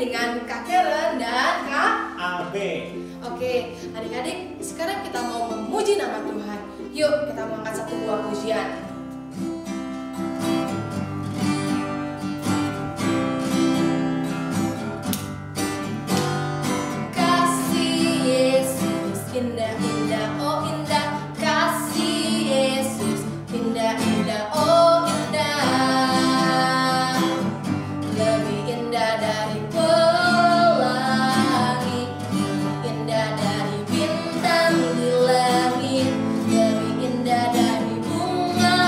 dengan Kak Karen dan Kak Abe. Oke, adik-adik, sekarang kita mau memuji nama Tuhan. Yuk, kita mau angkat satu buah pujian. Kasih Yesus indah-indah, oh indah. Kasih Yesus indah-indah, oh indah. Lebih indah dari pelangi, indah dari bintang di langit, lebih indah dari bunga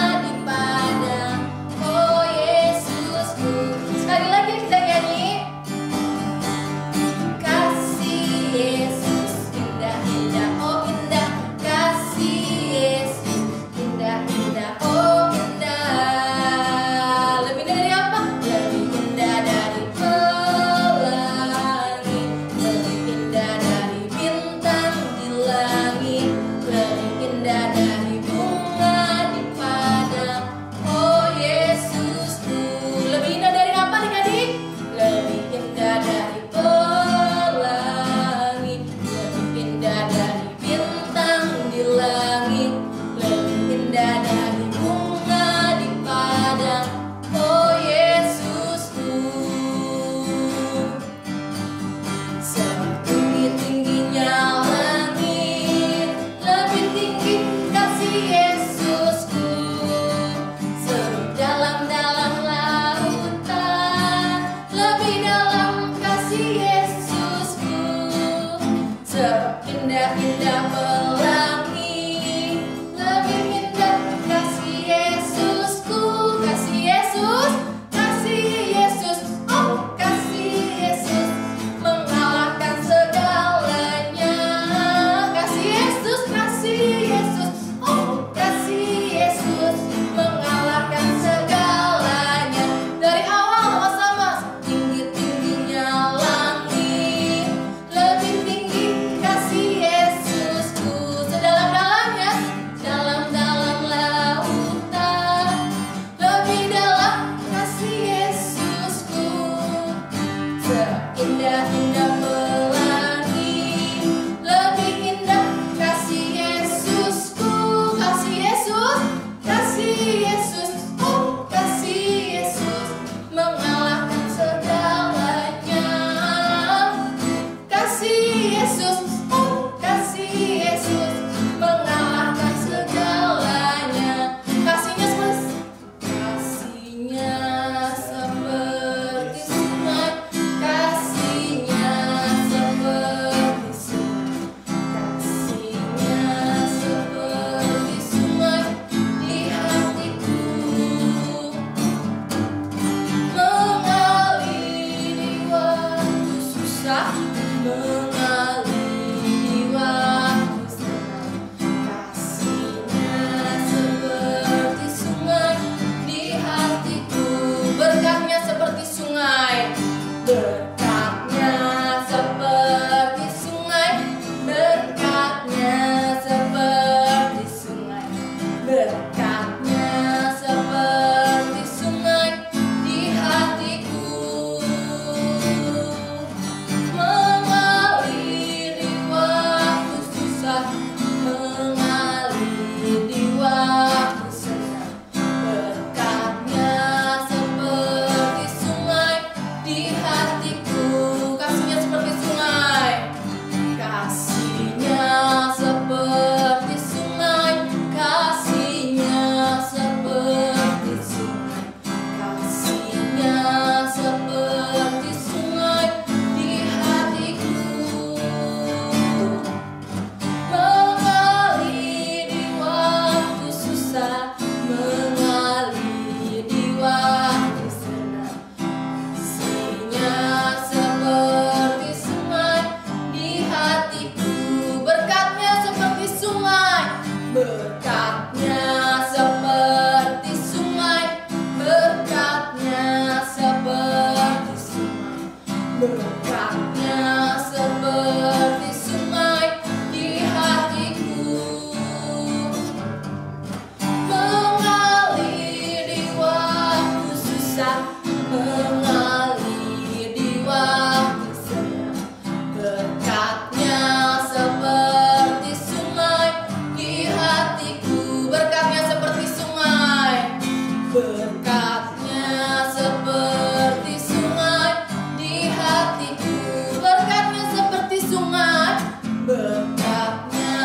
Berkatnya seperti sungai di hatiku. Berkatnya seperti sungai. Berkatnya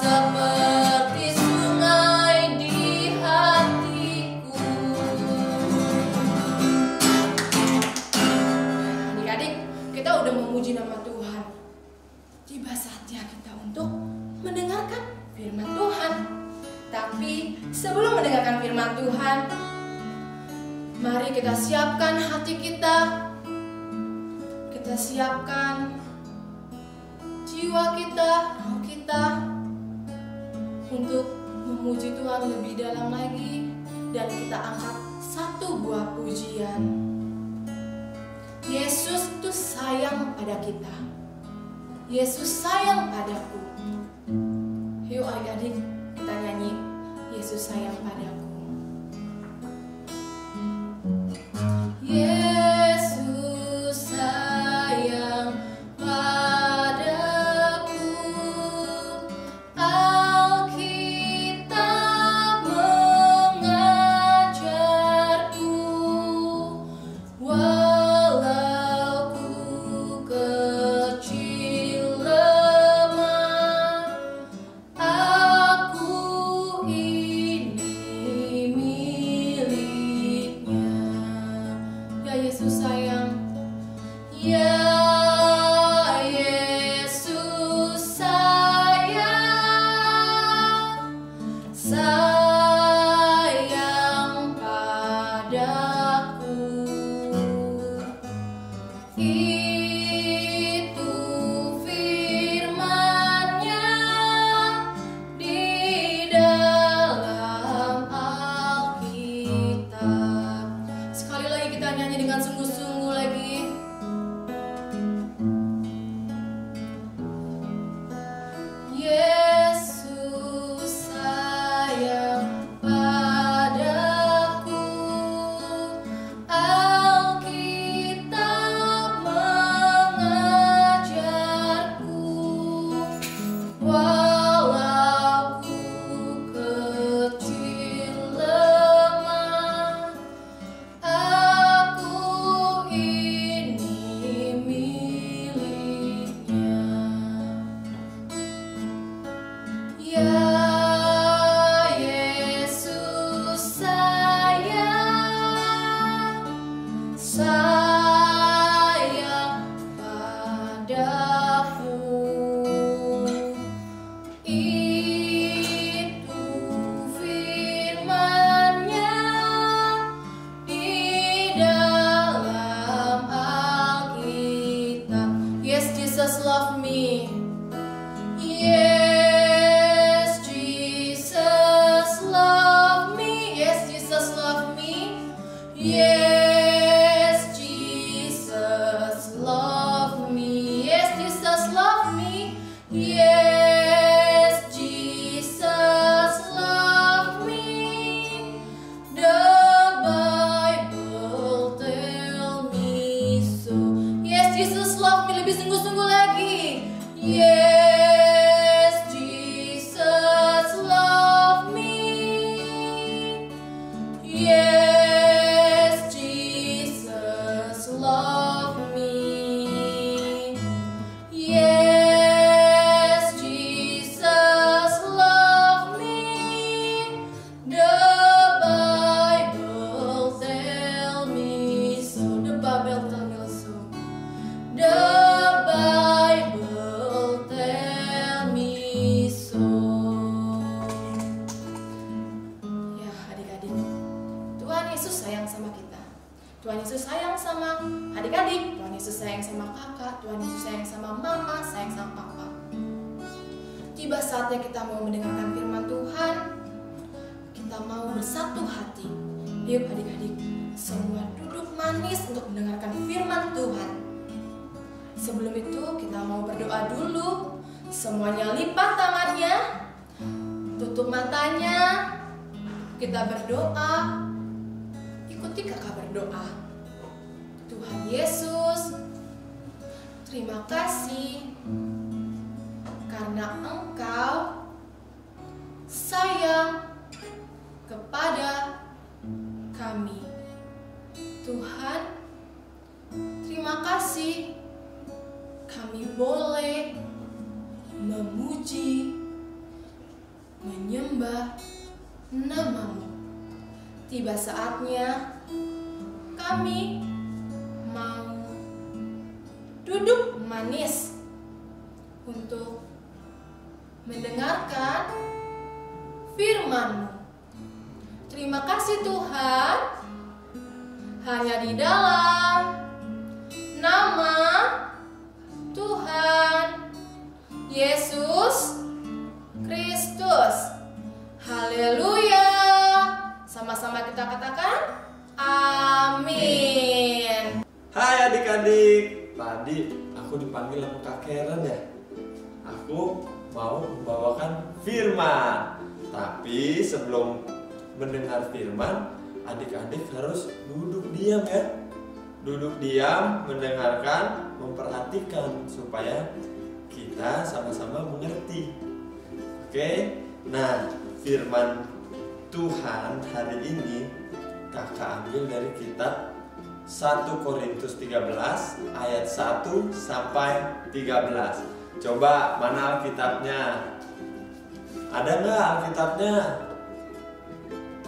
seperti sungai di hatiku. Adik-adik, kita udah memuji nama Tuhan. Tiba saatnya kita untuk mendengarkan firman Tuhan. Tapi sebelum mendengarkan firman Tuhan, mari kita siapkan hati kita. Kita siapkan jiwa kita, roh kita untuk memuji Tuhan lebih dalam lagi. Dan kita angkat satu buah pujian. Yesus itu sayang pada kita. Yesus sayang padaku. Yuk adik-adik, kita nyanyi Yesus sayang padaku. Yesus sayang padaku. Alkitab mengajarku. Walau ku kecil lemah, aku ini miliknya. Ya Yesus sayang, ya Yesus sayang, sayang padaku. Itu firman-Nya di dalam Alkitab. Sekali lagi kita nyanyi dengan sungguh-sungguh lagi. Yesus sayang padaku. Alkitab mengajarku. Walau ku kecil lemah, aku ini miliknya. Ya Yesus sayang, sayang padaku. Itu firman-Nya di dalam Alkitab. Yes, Jesus love me. Yes, Jesus love me. Yes, Jesus love me. Yes, Jesus love me. Yes, Jesus love me. Yes, Jesus love me. The Bible tell me so. Yes, Jesus love me. Lebih sungguh-sungguh lagi. Yes, Jesus love me. Yes, Jesus love me. Yes, Jesus love me. The Bible tell me so. The Bible tell me so. The Bible tell me so. Ya adik-adik, Tuhan Yesus sayang sama kita. Tuhan Yesus sayang sama adik-adik. Tuhan Yesus sayang sama kakak. Tuhan Yesus sayang sama mama, sayang sama papa. Tiba saatnya kita mau mendengarkan firman Tuhan. Kita mau bersatu hati. Yuk adik-adik, semua duduk manis untuk mendengarkan firman Tuhan. Sebelum itu kita mau berdoa dulu. Semuanya lipat tangannya, tutup matanya. Kita berdoa. Ikuti kakak berdoa. Tuhan Yesus, terima kasih karena Engkau sayang kepada kami. Tuhan, terima kasih kami boleh memuji, menyembah nama-Mu. Tiba saatnya kami mau duduk manis untuk mendengarkan firman-Mu. Terima kasih Tuhan, hanya di dalam nama Tuhan Yesus Kristus. Haleluya. Sama-sama kita katakan amin. Hai adik-adik, tadi aku dipanggil sama Kak Karen ya. Aku mau membawakan firman. Tapi sebelum mendengar firman, adik-adik harus duduk diam ya. Duduk diam, mendengarkan, memperhatikan supaya kita sama-sama mengerti. Oke? Nah, firman Tuhan hari ini kakak ambil dari kitab 1 Korintus 13 ayat 1 sampai 13. Coba mana Alkitabnya? Ada nggak Alkitabnya?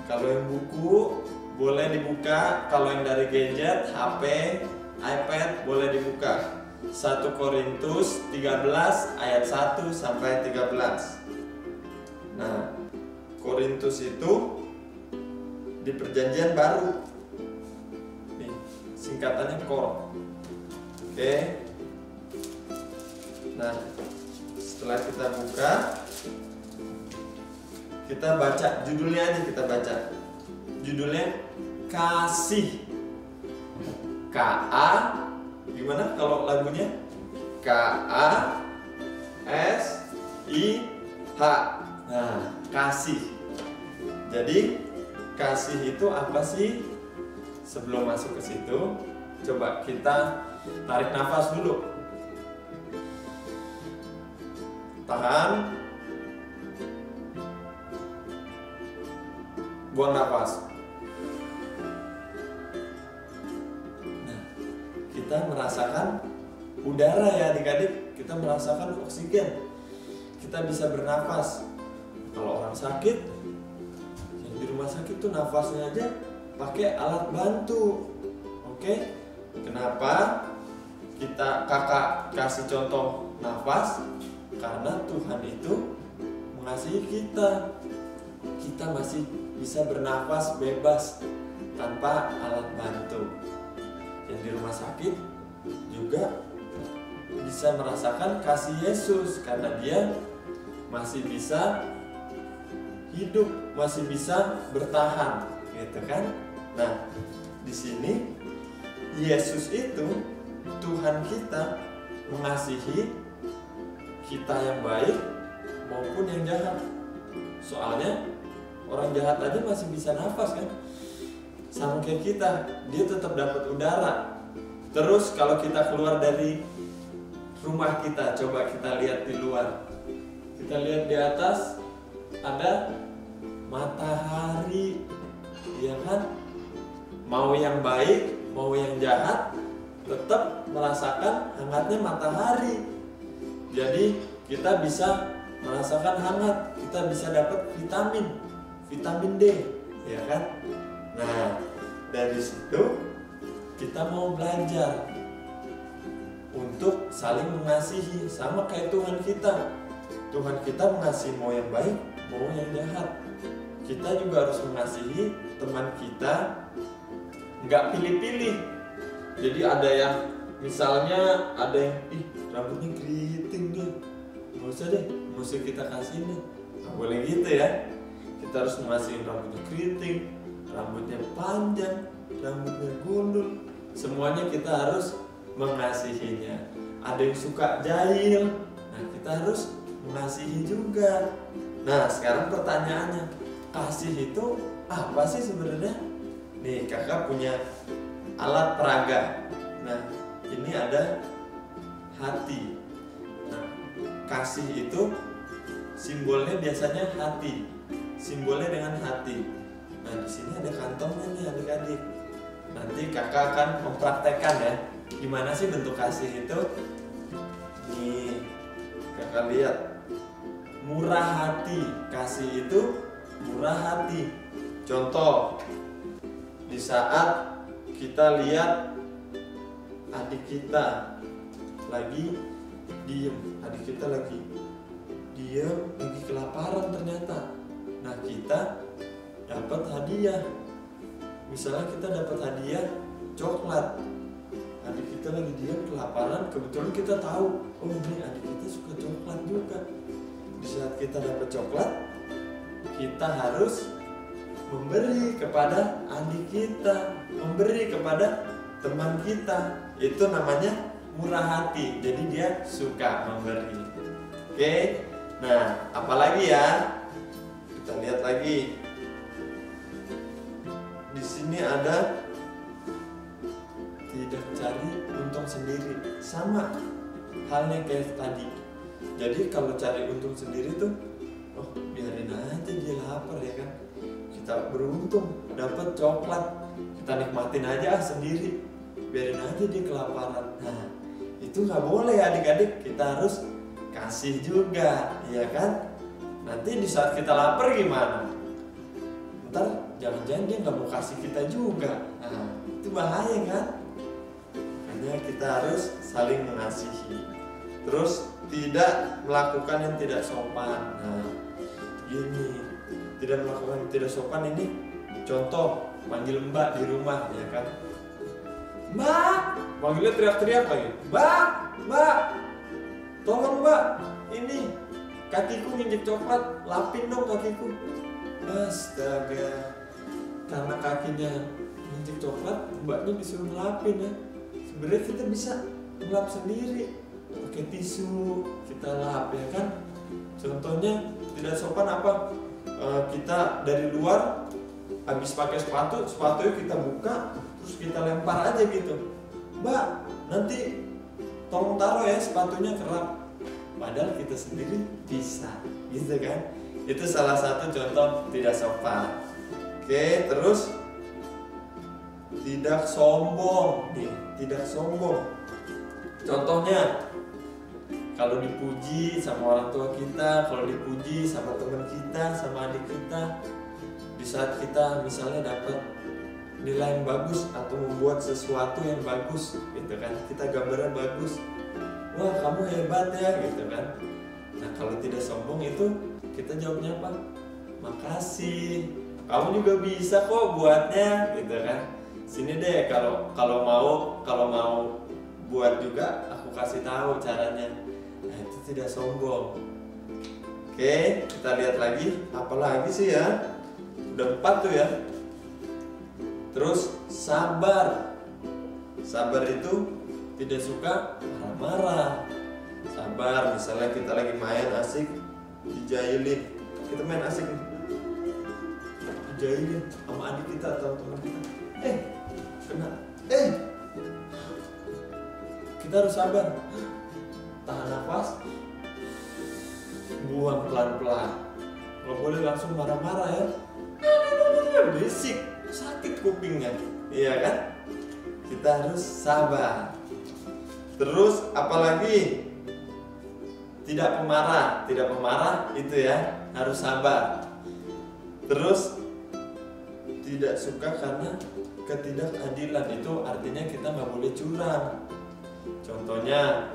Kalau yang buku boleh dibuka, kalau yang dari gadget, HP, iPad boleh dibuka. 1 Korintus 13 ayat 1 sampai 13. Nah, Korintus itu di perjanjian baru. Nih, singkatannya KOR. Oke. Nah, setelah kita buka, kita baca judulnya aja, kita baca. Judulnya kasih. K-A, gimana kalau lagunya? K-A-S-I-H. Nah, kasih. Jadi kasih itu apa sih? Sebelum masuk ke situ, coba kita tarik nafas dulu. Tahan. Buang nafas. Nah, kita merasakan udara ya adik-adik. Kita merasakan oksigen. Kita bisa bernafas. Kalau orang sakit, yang di rumah sakit tuh nafasnya aja pakai alat bantu. Oke? Kenapa kakak kasih contoh nafas? Karena Tuhan itu mengasihi kita. Kita masih bisa bernafas bebas tanpa alat bantu. Yang di rumah sakit juga bisa merasakan kasih Yesus karena dia masih bisa hidup, masih bisa bertahan, gitu kan? Nah, di sini Yesus itu Tuhan kita mengasihi kita yang baik maupun yang jahat. Soalnya orang jahat aja masih bisa nafas kan? Sama kayak kita, dia tetap dapat udara. Terus kalau kita keluar dari rumah kita, coba kita lihat di luar. Kita lihat di atas ada matahari, ya kan? Mau yang baik, mau yang jahat, tetap merasakan hangatnya matahari. Jadi kita bisa merasakan hangat, kita bisa dapat vitamin D, ya kan? Nah, dari situ kita mau belajar untuk saling mengasihi, sama kayak Tuhan kita. Tuhan kita mengasihi mau yang baik, mau yang jahat. Kita juga harus mengasihi teman kita, nggak pilih-pilih. Jadi ada yang misalnya ada yang rambutnya keriting nih, nggak usah deh, mesti kita kasih nih. Nggak boleh gitu ya. Kita harus mengasihi rambutnya keriting, rambutnya panjang, rambutnya gundul. Semuanya kita harus mengasihinya. Ada yang suka jahil, nah kita harus mengasihi juga. Nah, sekarang pertanyaannya, kasih itu apa sih sebenarnya? Nih, kakak punya alat peraga. Nah, ini ada hati. Nah, kasih itu simbolnya biasanya hati. Simbolnya dengan hati. Nah, di sini ada kantongnya nih adik-adik. Nanti kakak akan mempraktekkan ya, gimana sih bentuk kasih itu. Nih, kakak lihat. Murah hati, kasih itu murah hati. Contoh, di saat kita lihat adik kita lagi diem, adik kita lagi diem, lagi kelaparan ternyata. Nah, kita dapat hadiah. Misalnya kita dapat hadiah coklat. Adik kita lagi diem kelaparan, kebetulan kita tahu, oh ini adik kita suka coklat juga. Di saat kita dapat coklat, kita harus memberi kepada adik kita, memberi kepada teman kita. Itu namanya murah hati. Jadi dia suka memberi. Oke. Nah, apalagi ya? Kita lihat lagi. Di sini ada tidak cari untung sendiri. Sama halnya kayak tadi. Jadi kalau cari untung sendiri tuh, oh biarin aja dia lapar ya kan. Kita beruntung dapat coklat, kita nikmatin aja sendiri, biarin aja dia kelaparan. Nah, itu nggak boleh adik-adik, kita harus kasih juga, ya kan? Nanti di saat kita lapar gimana? Ntar jangan-jangan dia nggak mau kasih kita juga. Nah, itu bahaya kan? Makanya kita harus saling mengasihi. Terus tidak melakukan yang tidak sopan. Nah, gini, tidak melakukan yang tidak sopan ini contoh panggil mbak di rumah, ya kan? Mbak, panggilnya teriak-teriak lagi. Mbak, tolong mbak, ini kakiku nginjek coklat, lapin dong kakiku. Astaga, karena kakinya nginjek coklat, mbaknya disuruh ngelapin ya. Sebenarnya kita bisa ngelap sendiri, pakai tisu kita lap ya kan. Contohnya tidak sopan apa? Kita dari luar habis pakai sepatunya kita buka, terus kita lempar aja gitu. Mbak, nanti tolong taruh ya sepatunya kerap. Padahal kita sendiri bisa, gitu kan? Itu salah satu contoh tidak sopan. Oke, terus tidak sombong nih, tidak sombong. Contohnya, kalau dipuji sama orang tua kita, kalau dipuji sama teman kita, sama adik kita, di saat kita misalnya dapat nilai yang bagus atau membuat sesuatu yang bagus, gitu kan? Kita gambarnya bagus, wah kamu hebat ya, gitu kan? Nah kalau tidak sombong itu kita jawabnya apa? Makasih, kamu juga bisa kok buatnya, gitu kan? Sini deh kalau mau buat juga aku kasih tahu caranya. Nah itu tidak sombong. Oke, kita lihat lagi, apalagi sih ya? Udah 4 tuh ya. Terus sabar. Sabar itu tidak suka marah-marah. Sabar, misalnya kita lagi main asik dijailin. Kita main asik nih, dijailin sama adik kita atau teman kita. Kena. Kita harus sabar. Tahan nafas, buang pelan-pelan. Nggak boleh langsung marah-marah ya. Berisik, sakit kupingnya, iya kan? Kita harus sabar. Terus apalagi? Tidak pemarah itu ya, harus sabar. Terus tidak suka karena ketidakadilan, itu artinya kita nggak boleh curang. Contohnya,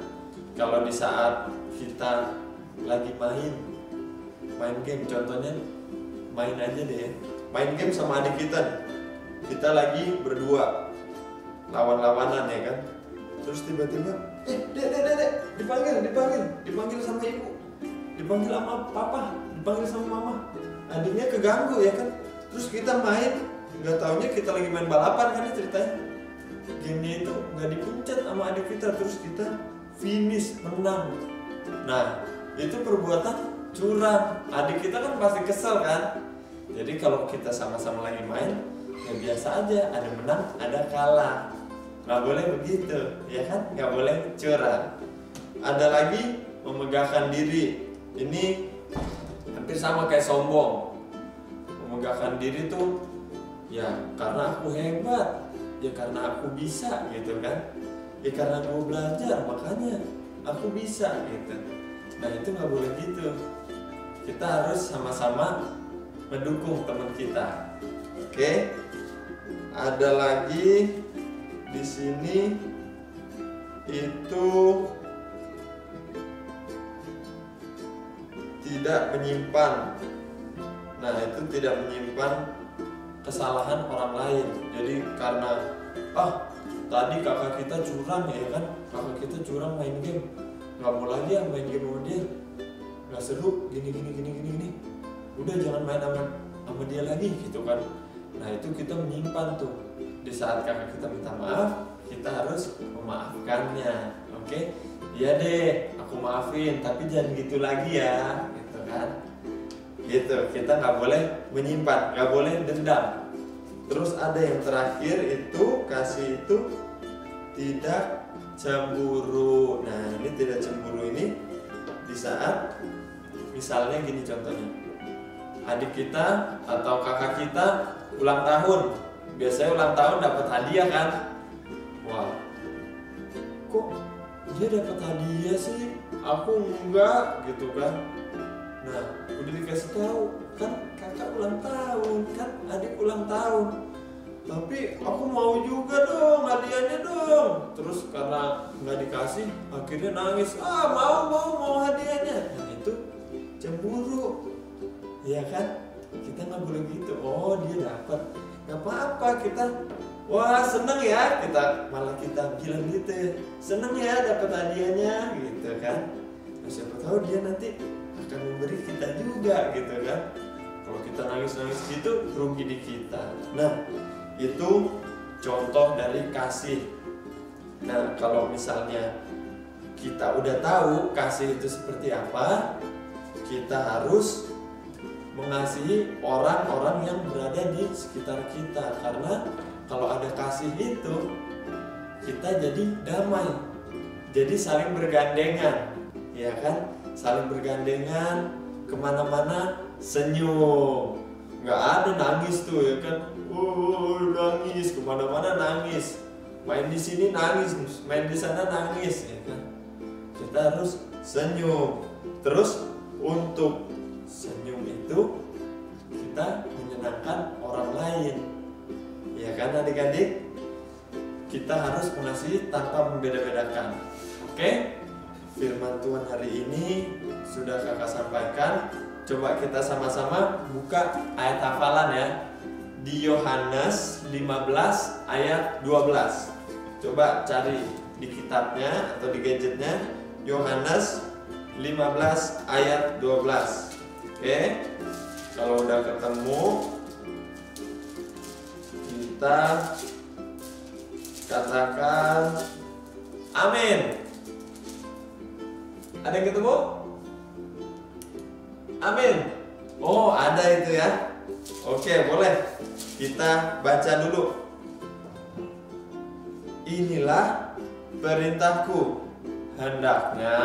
kalau di saat kita lagi main game, contohnya main aja deh, main game sama adik kita, kita lagi berdua lawan-lawanan ya kan, terus tiba-tiba dek dipanggil sama ibu, dipanggil sama papa, dipanggil sama mama, adiknya keganggu ya kan, terus kita main, nggak taunya kita lagi main balapan kan ceritanya, gamenya itu nggak dipencet sama adik kita, terus kita finish menang. Nah itu perbuatan curang, adik kita kan pasti kesel kan. Jadi kalau kita sama-sama lagi main, ya biasa aja, ada menang ada kalah, nggak boleh begitu ya kan, nggak boleh curang. Ada lagi memegahkan diri, ini hampir sama kayak sombong. Memegahkan diri tuh Ya karena aku hebat, ya karena aku bisa gitu kan. Ya karena aku belajar makanya aku bisa gitu. Nah itu nggak boleh gitu. Kita harus sama-sama mendukung teman kita. Oke. Ada lagi di sini itu tidak menyimpan. Nah itu tidak menyimpan kesalahan orang lain. Jadi karena tadi kakak kita curang ya kan, kakak kita curang main game, nggak mau lagi main game sama dia, nggak seru, gini. Udah jangan main sama dia lagi gitu kan. Nah itu kita menyimpan tuh. Di saat kakak kita minta maaf, kita harus memaafkannya. Oke? Iya deh, aku maafin, tapi jangan gitu lagi ya, gitu kan? Gitu, kita nggak boleh menyimpan, nggak boleh dendam. Terus ada yang terakhir itu kasih itu tidak cemburu. Nah ini tidak cemburu ini di saat misalnya gini contohnya, adik kita atau kakak kita ulang tahun. Biasanya ulang tahun dapat hadiah kan? Wah, kok dia dapat hadiah sih? Aku enggak gitu kan? Nah, udah dikasih tahu kan kakak ulang tahun, kan adik ulang tahun. Tapi aku mau juga dong hadiahnya dong. Terus karena nggak dikasih, akhirnya nangis. Mau hadiahnya. Nah itu cemburu, ya kan? Kita nggak boleh gitu. Oh dia dapat, nggak apa-apa kita. Wah seneng ya, kita bilang gitu ya. Seneng ya dapat hadiahnya, gitu kan? Nah, siapa tahu dia nanti akan memberi kita juga, gitu kan? Kalau kita nangis-nangis gitu, rugi di kita. Nah, itu contoh dari kasih. Nah, kalau misalnya kita udah tahu kasih itu seperti apa, kita harus mengasihi orang-orang yang berada di sekitar kita. Karena kalau ada kasih itu, kita jadi damai, jadi saling bergandengan, ya kan? Saling bergandengan, kemana-mana senyum, nggak ada nangis tuh ya kan? Nangis kemana-mana nangis, main di sini nangis, main di sana nangis, ya kan? Kita harus senyum. Terus untuk senyum itu kita menyenangkan orang lain, ya kan adik-adik? Kita harus mengasihi tanpa membeda-bedakan. Oke? Firman Tuhan hari ini sudah kakak sampaikan. Coba kita sama-sama buka ayat hafalan ya. Di Yohanes 15 ayat 12. Coba cari di kitabnya atau di gadgetnya. Yohanes 15 ayat 12. Oke? Kalau udah ketemu, kita katakan amin. Ada yang ketemu? Amin. Oh, ada itu ya. Oke, boleh. Kita baca dulu. Inilah perintahku, hendaknya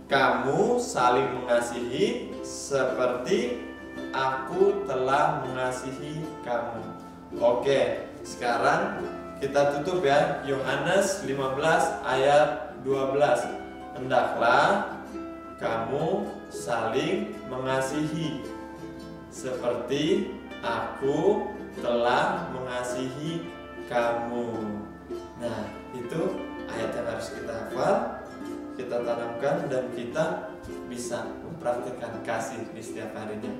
kamu saling mengasihi seperti aku telah mengasihi kamu. Oke, sekarang kita tutup ya. Yohanes 15 ayat 12. Hendaklah kamu saling mengasihi seperti aku telah mengasihi kamu. Nah, itu ayat yang harus kita hafal, kita tanamkan, dan kita bisa mempraktikkan kasih di setiap harinya.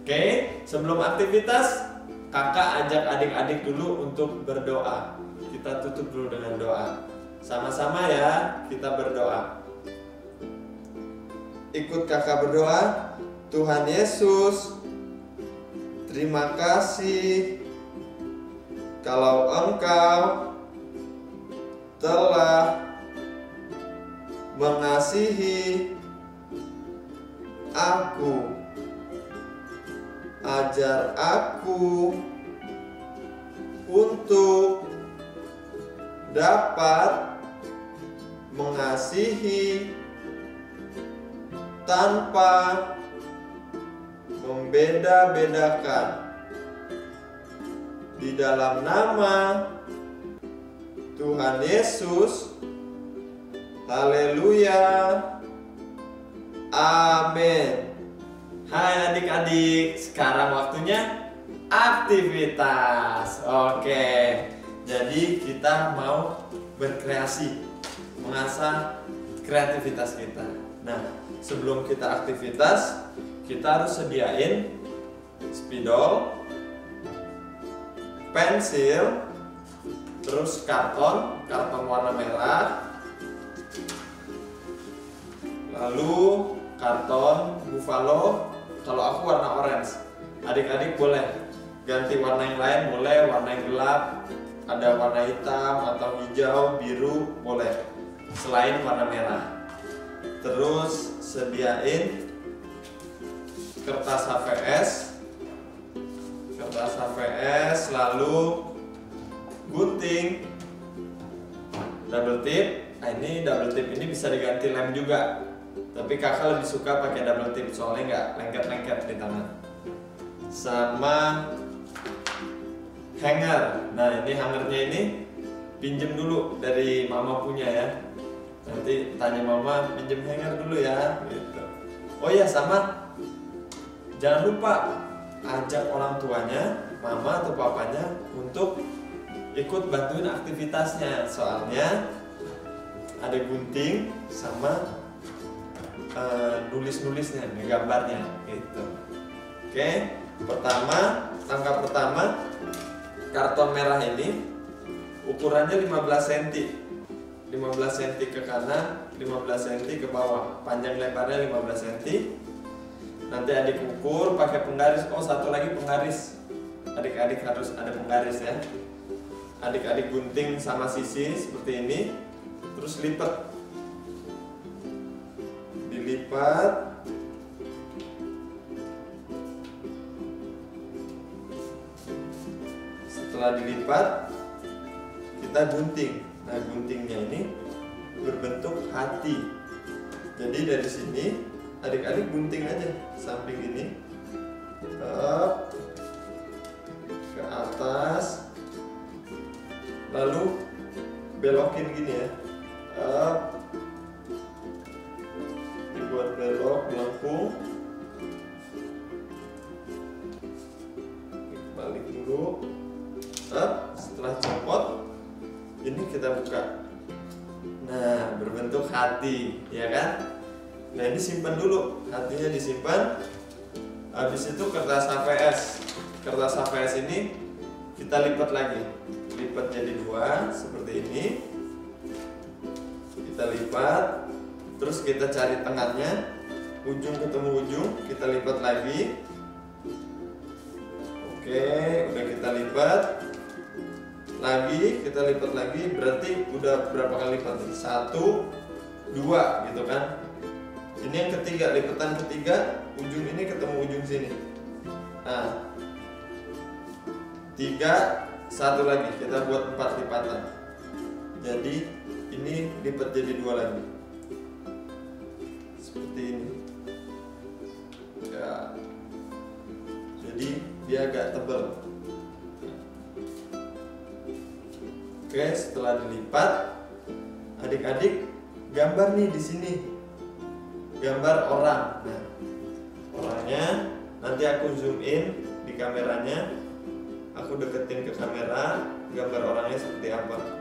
Oke, sebelum aktivitas, kakak ajak adik-adik dulu untuk berdoa. Kita tutup dulu dengan doa. Sama-sama ya, kita berdoa. Ikut kakak berdoa. Tuhan Yesus, terima kasih kalau Engkau telah mengasihi aku. Ajar aku untuk dapat mengasihi tanpa membeda-bedakan. di dalam nama Tuhan Yesus. Haleluya. Amin. Hai adik-adik, sekarang waktunya aktivitas. Oke, jadi kita mau berkreasi, mengasah kreativitas kita. Nah, sebelum kita aktivitas, kita harus sediain spidol, pensil, terus karton warna merah, lalu karton buffalo. Kalau aku warna orange, adik-adik boleh ganti warna yang lain, boleh warna yang gelap, ada warna hitam atau hijau, biru, boleh selain warna merah. Terus sediain kertas HVS, lalu gunting, double tip. Nah, ini double tip ini bisa diganti lem juga, tapi kakak lebih suka pakai double tip soalnya nggak lengket-lengket di tangan. Sama hanger. Nah, ini hangernya ini pinjem dulu dari mama punya ya. Nanti tanya mama, pinjem hanger dulu ya gitu. Oh ya, sama jangan lupa ajak orang tuanya, mama atau papanya untuk ikut bantuin aktivitasnya. Soalnya ada gunting sama nulis-nulisnya, gambarnya gitu. Oke, langkah pertama, karton merah ini ukurannya 15 cm. 15 cm ke kanan, 15 cm ke bawah. Panjang lebarnya 15 cm. Nanti adik ukur pakai penggaris. Oh, satu lagi penggaris. Adik-adik harus ada penggaris ya. Adik-adik gunting sama sisi seperti ini. Terus lipat. Dilipat. Setelah dilipat, kita gunting. Nah, guntingnya ini berbentuk hati. Jadi dari sini adik-adik gunting aja samping ini, up ke atas, lalu belokin gini ya, up, dibuat belok, melengkung, balik dulu, up. Setelah copot, ini kita buka. Nah, berbentuk hati, ya kan? Nah, ini simpan dulu, hatinya disimpan. Habis itu kertas HVS ini kita lipat lagi, lipat jadi dua seperti ini. Kita lipat, terus kita cari tengahnya, ujung ketemu ujung, kita lipat lagi. Oke, udah kita lipat lagi, kita lipat lagi, berarti udah berapa kali lipat? 1, 2 gitu kan. Ini yang ketiga, lipatan ketiga, ujung ini ketemu ujung sini. Nah, 3, 1 lagi, kita buat 4 lipatan. Jadi ini lipat jadi 2 lagi. Seperti ini. Ya. Jadi dia agak tebal. Oke, setelah dilipat, adik-adik gambar nih di sini. Gambar orang. Nah, orangnya nanti aku zoom in di kameranya. Aku deketin ke kamera, gambar orangnya seperti apa. Nah,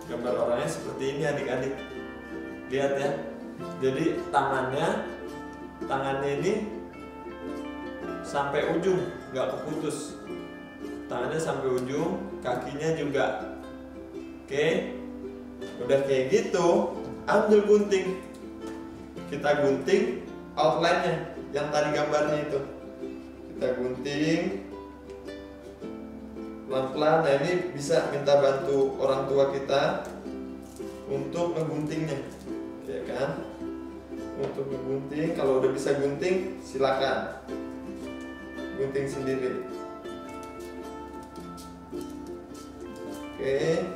gambar orangnya seperti ini adik-adik. Lihat ya. Jadi tangannya ini sampai ujung, nggak keputus. Tangannya sampai ujung, kakinya juga. Oke, udah kayak gitu, ambil gunting. Kita gunting outline-nya yang tadi gambarnya itu. Kita gunting pelan-pelan. Nah, ini bisa minta bantu orang tua kita untuk ngeguntingnya, ya kan? Untuk ngegunting, kalau udah bisa gunting, silakan gunting sendiri. Oke.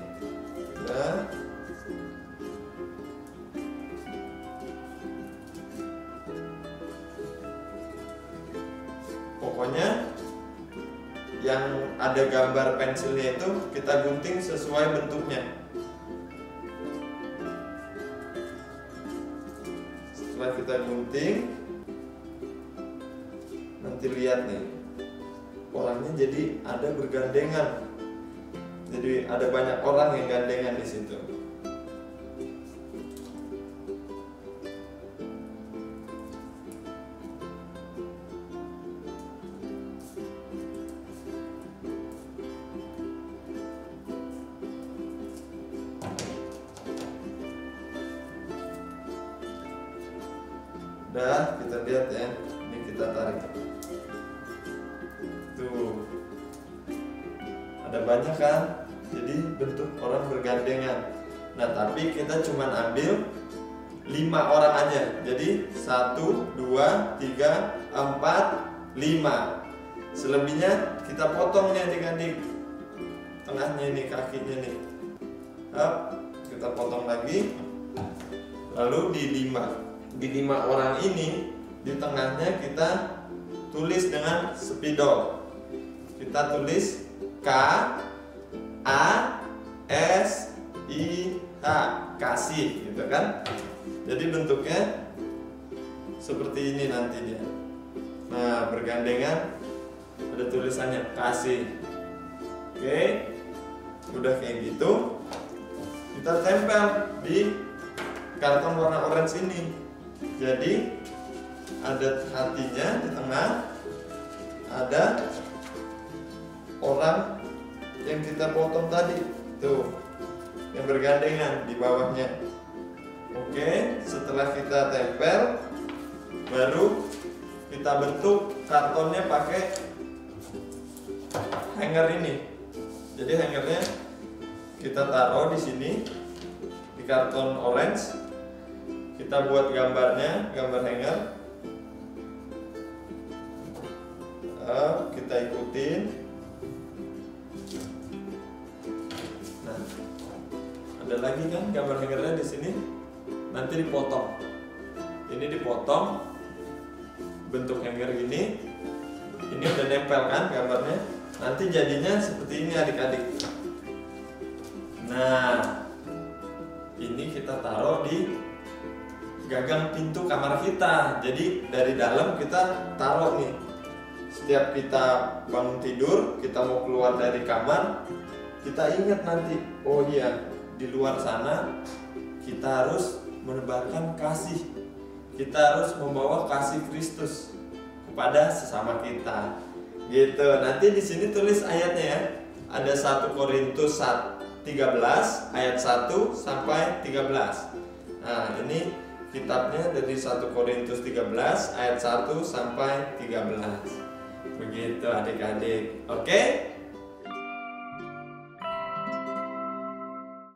Nah. Pokoknya yang ada gambar pensilnya itu kita gunting sesuai bentuknya. Setelah kita gunting, nanti lihat nih, orangnya jadi ada bergandengan. Jadi ada banyak orang yang gandengan di situ. Udah, kita lihat ya. Ini kita tarik. Tuh. Ada banyak kan? Jadi bentuk orang bergandengan. Nah, tapi kita cuma ambil 5 orang aja. Jadi 1, 2, 3, 4, 5. Selebihnya kita potong nih adik-adik. Tengahnya ini, kakinya nih. Kita potong lagi. Lalu di 5 orang ini, di tengahnya kita tulis dengan spidol. Kita tulis K A S I H, kasih, gitu kan? Jadi bentuknya seperti ini nanti dia. Nah, bergandengan, ada tulisannya kasih. Oke, udah kayak gitu, kita tempel di karton warna orange ini. Jadi ada hatinya di tengah, ada orang yang kita potong tadi, tuh, yang bergandengan di bawahnya. Oke, setelah kita tempel, baru kita bentuk kartonnya pakai hanger ini. Jadi hangernya kita taruh di sini di karton orange. Kita buat gambarnya, gambar hanger. Kita ikutin. Nah, ada lagi kan gambar hangernya di sini. Nanti dipotong. Ini dipotong bentuk hanger gini. Ini udah nempel kan gambarnya. Nanti jadinya seperti ini adik-adik. Nah, ini kita taruh di gagang pintu kamar kita. Jadi dari dalam kita taruh nih. Setiap kita bangun tidur, kita mau keluar dari kamar, kita ingat nanti, oh iya, di luar sana kita harus menebarkan kasih. Kita harus membawa kasih Kristus kepada sesama kita. Gitu. Nanti di sini tulis ayatnya ya. Ada 1 Korintus 13 ayat 1 sampai 13. Nah, ini kitabnya dari 1 Korintus 13 ayat 1 sampai 13. Begitu adik-adik. Oke?